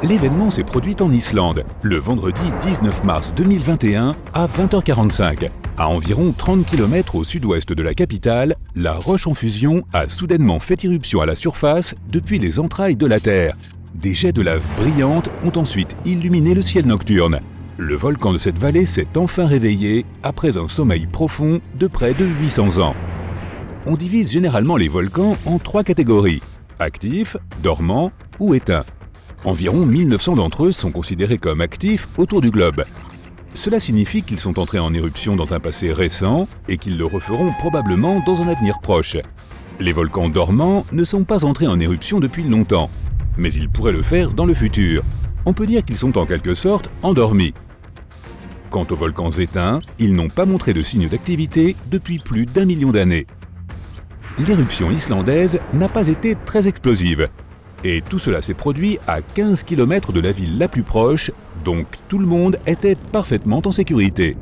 L'événement s'est produit en Islande, le vendredi 19 mars 2021 à 20h45. À environ 30 km au sud-ouest de la capitale, la roche en fusion a soudainement fait irruption à la surface depuis les entrailles de la Terre. Des jets de lave brillantes ont ensuite illuminé le ciel nocturne. Le volcan de cette vallée s'est enfin réveillé après un sommeil profond de près de 800 ans. On divise généralement les volcans en 3 catégories: actifs, dormants ou éteints. Environ 1900 d'entre eux sont considérés comme actifs autour du globe. Cela signifie qu'ils sont entrés en éruption dans un passé récent et qu'ils le referont probablement dans un avenir proche. Les volcans dormants ne sont pas entrés en éruption depuis longtemps, mais ils pourraient le faire dans le futur. On peut dire qu'ils sont en quelque sorte endormis. Quant aux volcans éteints, ils n'ont pas montré de signes d'activité depuis plus d'1 million d'années. L'éruption islandaise n'a pas été très explosive. Et tout cela s'est produit à 15 km de la ville la plus proche, donc tout le monde était parfaitement en sécurité.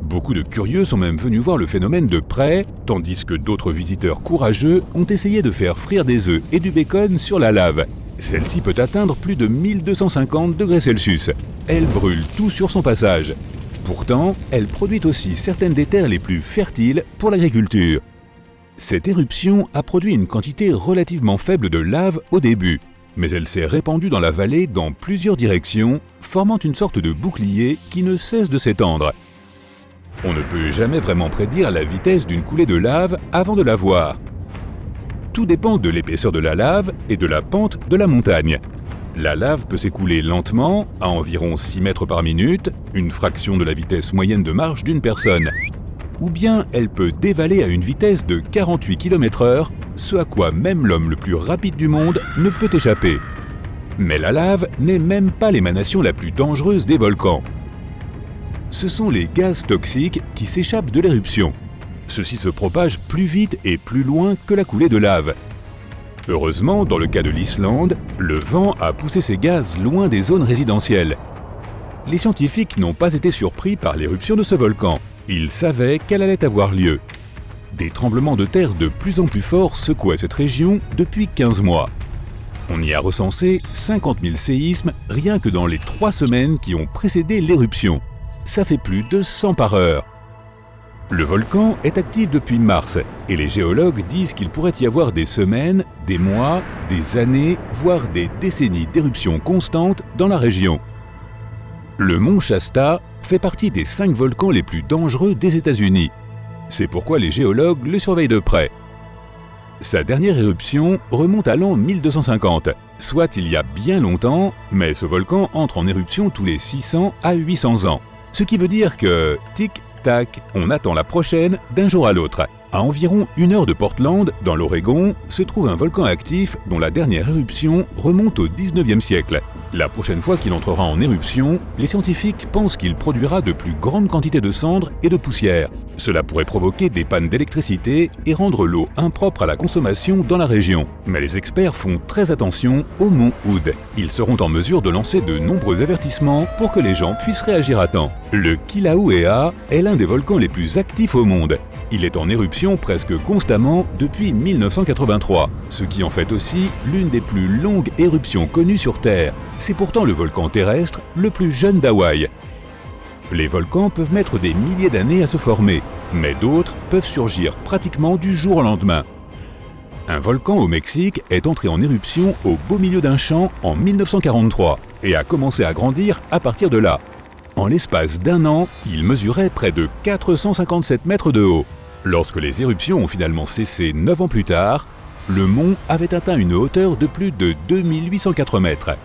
Beaucoup de curieux sont même venus voir le phénomène de près, tandis que d'autres visiteurs courageux ont essayé de faire frire des œufs et du bacon sur la lave. Celle-ci peut atteindre plus de 1250 degrés Celsius. Elle brûle tout sur son passage. Pourtant, elle produit aussi certaines des terres les plus fertiles pour l'agriculture. Cette éruption a produit une quantité relativement faible de lave au début, mais elle s'est répandue dans la vallée dans plusieurs directions, formant une sorte de bouclier qui ne cesse de s'étendre. On ne peut jamais vraiment prédire la vitesse d'une coulée de lave avant de la voir. Tout dépend de l'épaisseur de la lave et de la pente de la montagne. La lave peut s'écouler lentement, à environ 6 mètres par minute, une fraction de la vitesse moyenne de marche d'une personne. Ou bien elle peut dévaler à une vitesse de 48 km/h, ce à quoi même l'homme le plus rapide du monde ne peut échapper. Mais la lave n'est même pas l'émanation la plus dangereuse des volcans. Ce sont les gaz toxiques qui s'échappent de l'éruption. Ceux-ci se propagent plus vite et plus loin que la coulée de lave. Heureusement, dans le cas de l'Islande, le vent a poussé ces gaz loin des zones résidentielles. Les scientifiques n'ont pas été surpris par l'éruption de ce volcan. Ils savaient qu'elle allait avoir lieu. Des tremblements de terre de plus en plus forts secouaient cette région depuis 15 mois. On y a recensé 50 000 séismes rien que dans les 3 semaines qui ont précédé l'éruption. Ça fait plus de 100 par heure. Le volcan est actif depuis mars et les géologues disent qu'il pourrait y avoir des semaines, des mois, des années, voire des décennies d'éruptions constantes dans la région. Le mont Shasta fait partie des 5 volcans les plus dangereux des États-Unis. C'est pourquoi les géologues le surveillent de près. Sa dernière éruption remonte à l'an 1250, soit il y a bien longtemps, mais ce volcan entre en éruption tous les 600 à 800 ans. Ce qui veut dire que, tic-tac, on attend la prochaine d'un jour à l'autre. À environ 1 heure de Portland, dans l'Oregon, se trouve un volcan actif dont la dernière éruption remonte au 19e siècle. La prochaine fois qu'il entrera en éruption, les scientifiques pensent qu'il produira de plus grandes quantités de cendres et de poussière. Cela pourrait provoquer des pannes d'électricité et rendre l'eau impropre à la consommation dans la région. Mais les experts font très attention au mont Hood. Ils seront en mesure de lancer de nombreux avertissements pour que les gens puissent réagir à temps. Le Kilauea est l'un des volcans les plus actifs au monde. Il est en éruption presque constamment depuis 1983, ce qui en fait aussi l'une des plus longues éruptions connues sur Terre. C'est pourtant le volcan terrestre le plus jeune d'Hawaï. Les volcans peuvent mettre des milliers d'années à se former, mais d'autres peuvent surgir pratiquement du jour au lendemain. Un volcan au Mexique est entré en éruption au beau milieu d'un champ en 1943 et a commencé à grandir à partir de là. En l'espace d'1 an, il mesurait près de 457 mètres de haut. Lorsque les éruptions ont finalement cessé 9 ans plus tard, le mont avait atteint une hauteur de plus de 2804 mètres.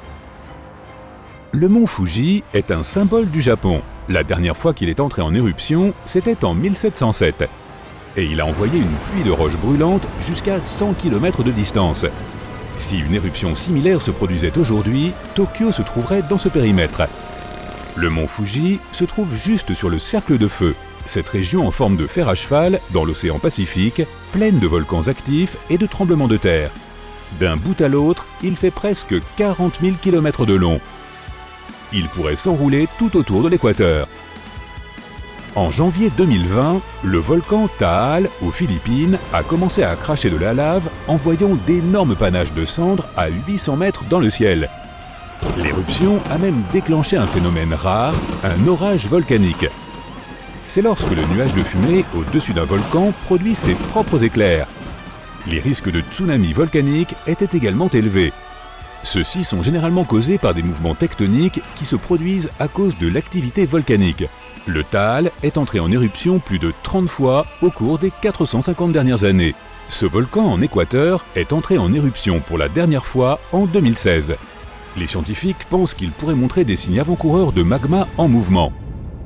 Le mont Fuji est un symbole du Japon. La dernière fois qu'il est entré en éruption, c'était en 1707. Et il a envoyé une pluie de roches brûlantes jusqu'à 100 km de distance. Si une éruption similaire se produisait aujourd'hui, Tokyo se trouverait dans ce périmètre. Le mont Fuji se trouve juste sur le cercle de feu, cette région en forme de fer à cheval dans l'océan Pacifique, pleine de volcans actifs et de tremblements de terre. D'un bout à l'autre, il fait presque 40 000 km de long. Il pourrait s'enrouler tout autour de l'équateur. En janvier 2020, le volcan Taal, aux Philippines, a commencé à cracher de la lave, envoyant d'énormes panaches de cendres à 800 mètres dans le ciel. L'éruption a même déclenché un phénomène rare, un orage volcanique. C'est lorsque le nuage de fumée au-dessus d'un volcan produit ses propres éclairs. Les risques de tsunami volcanique étaient également élevés. Ceux-ci sont généralement causés par des mouvements tectoniques qui se produisent à cause de l'activité volcanique. Le Taal est entré en éruption plus de 30 fois au cours des 450 dernières années. Ce volcan en Équateur est entré en éruption pour la dernière fois en 2016. Les scientifiques pensent qu'il pourrait montrer des signes avant-coureurs de magma en mouvement.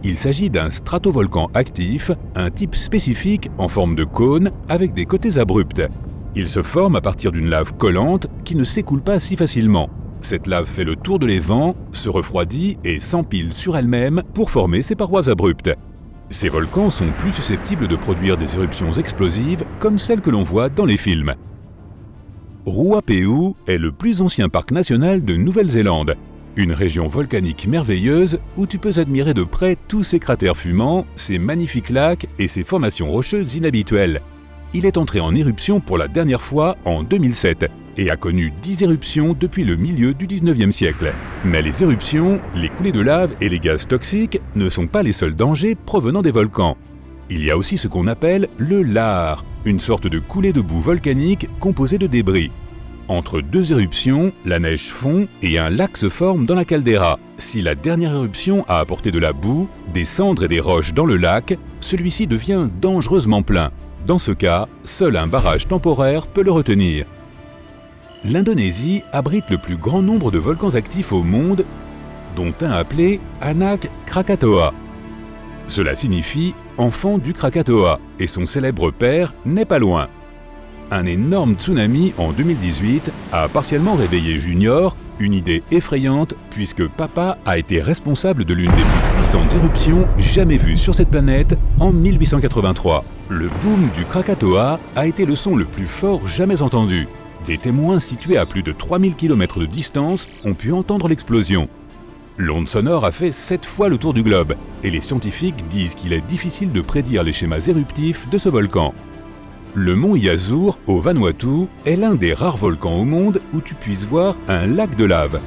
Il s'agit d'un stratovolcan actif, un type spécifique en forme de cône avec des côtés abrupts. Il se forme à partir d'une lave collante qui ne s'écoule pas si facilement. Cette lave fait le tour de l'évent, se refroidit et s'empile sur elle-même pour former ses parois abruptes. Ces volcans sont plus susceptibles de produire des éruptions explosives comme celles que l'on voit dans les films. Ruapehu est le plus ancien parc national de Nouvelle-Zélande, une région volcanique merveilleuse où tu peux admirer de près tous ces cratères fumants, ces magnifiques lacs et ces formations rocheuses inhabituelles. Il est entré en éruption pour la dernière fois en 2007 et a connu 10 éruptions depuis le milieu du 19e siècle. Mais les éruptions, les coulées de lave et les gaz toxiques ne sont pas les seuls dangers provenant des volcans. Il y a aussi ce qu'on appelle le lahar, une sorte de coulée de boue volcanique composée de débris. Entre deux éruptions, la neige fond et un lac se forme dans la caldeira. Si la dernière éruption a apporté de la boue, des cendres et des roches dans le lac, celui-ci devient dangereusement plein. Dans ce cas, seul un barrage temporaire peut le retenir. L'Indonésie abrite le plus grand nombre de volcans actifs au monde, dont un appelé Anak Krakatoa. Cela signifie « enfant du Krakatoa » et son célèbre père n'est pas loin. Un énorme tsunami en 2018 a partiellement réveillé Junior, une idée effrayante puisque Papa a été responsable de l'une des plus puissantes éruptions jamais vues sur cette planète en 1883. Le boom du Krakatoa a été le son le plus fort jamais entendu. Des témoins situés à plus de 3000 km de distance ont pu entendre l'explosion. L'onde sonore a fait 7 fois le tour du globe et les scientifiques disent qu'il est difficile de prédire les schémas éruptifs de ce volcan. Le mont Yazur, au Vanuatu, est l'un des rares volcans au monde où tu puisses voir un lac de lave.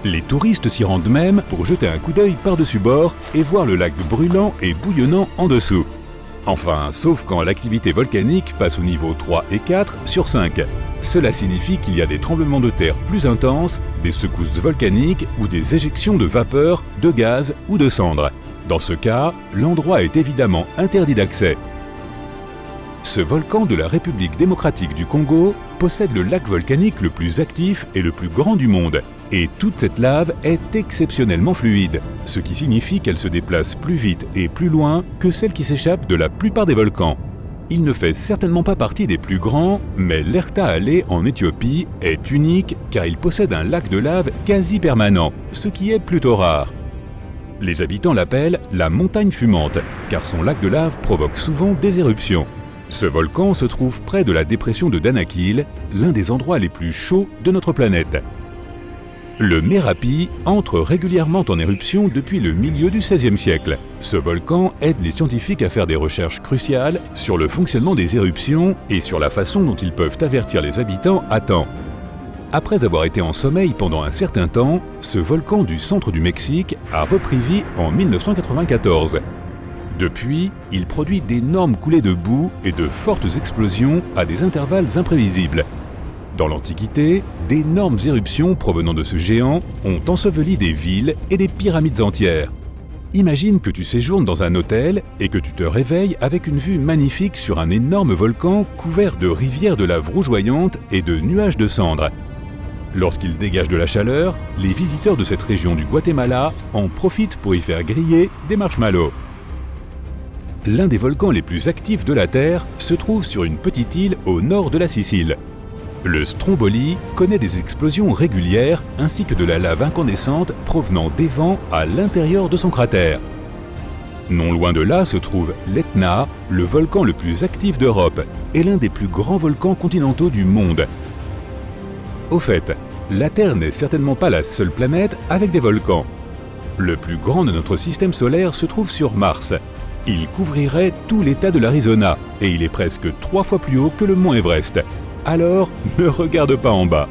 Les touristes s'y rendent même pour jeter un coup d'œil par-dessus bord et voir le lac brûlant et bouillonnant en dessous. Enfin, sauf quand l'activité volcanique passe au niveau 3 et 4 sur 5. Cela signifie qu'il y a des tremblements de terre plus intenses, des secousses volcaniques ou des éjections de vapeur, de gaz ou de cendres. Dans ce cas, l'endroit est évidemment interdit d'accès. Ce volcan de la République démocratique du Congo possède le lac volcanique le plus actif et le plus grand du monde. Et toute cette lave est exceptionnellement fluide, ce qui signifie qu'elle se déplace plus vite et plus loin que celle qui s'échappe de la plupart des volcans. Il ne fait certainement pas partie des plus grands, mais l'Erta Ale en Éthiopie est unique car il possède un lac de lave quasi permanent, ce qui est plutôt rare. Les habitants l'appellent la montagne fumante, car son lac de lave provoque souvent des éruptions. Ce volcan se trouve près de la dépression de Danakil, l'un des endroits les plus chauds de notre planète. Le Merapi entre régulièrement en éruption depuis le milieu du XVIe siècle. Ce volcan aide les scientifiques à faire des recherches cruciales sur le fonctionnement des éruptions et sur la façon dont ils peuvent avertir les habitants à temps. Après avoir été en sommeil pendant un certain temps, ce volcan du centre du Mexique a repris vie en 1994. Depuis, il produit d'énormes coulées de boue et de fortes explosions à des intervalles imprévisibles. Dans l'Antiquité, d'énormes éruptions provenant de ce géant ont enseveli des villes et des pyramides entières. Imagine que tu séjournes dans un hôtel et que tu te réveilles avec une vue magnifique sur un énorme volcan couvert de rivières de lave rougeoyante et de nuages de cendres. Lorsqu'il dégage de la chaleur, les visiteurs de cette région du Guatemala en profitent pour y faire griller des marshmallows. L'un des volcans les plus actifs de la Terre se trouve sur une petite île au nord de la Sicile. Le Stromboli connaît des explosions régulières ainsi que de la lave incandescente provenant des vents à l'intérieur de son cratère. Non loin de là se trouve l'Etna, le volcan le plus actif d'Europe et l'un des plus grands volcans continentaux du monde. Au fait, la Terre n'est certainement pas la seule planète avec des volcans. Le plus grand de notre système solaire se trouve sur Mars. Il couvrirait tout l'État de l'Arizona et il est presque 3 fois plus haut que le mont Everest. Alors, ne regarde pas en bas.